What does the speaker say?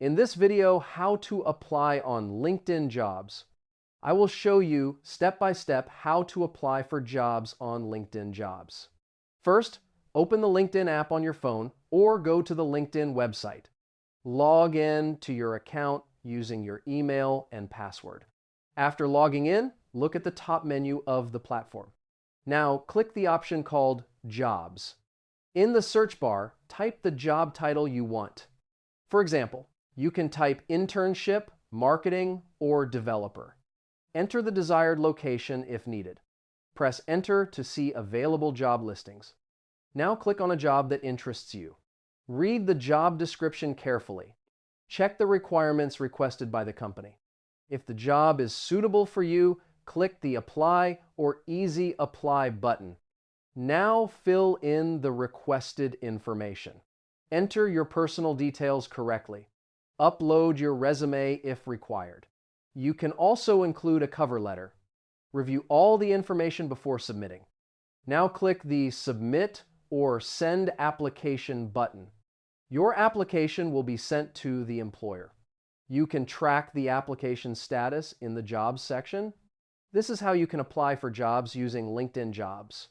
In this video, how to apply on LinkedIn jobs, I will show you step by step how to apply for jobs on LinkedIn jobs. First, open the LinkedIn app on your phone or go to the LinkedIn website. Log in to your account using your email and password. After logging in, look at the top menu of the platform. Now, click the option called Jobs. In the search bar, type the job title you want. For example, you can type internship, marketing, or developer. Enter the desired location if needed. Press Enter to see available job listings. Now click on a job that interests you. Read the job description carefully. Check the requirements requested by the company. If the job is suitable for you, click the Apply or Easy Apply button. Now fill in the requested information. Enter your personal details correctly. Upload your resume if required. You can also include a cover letter. Review all the information before submitting. Now click the Submit or Send Application button. Your application will be sent to the employer. You can track the application status in the Jobs section. This is how you can apply for jobs using LinkedIn Jobs.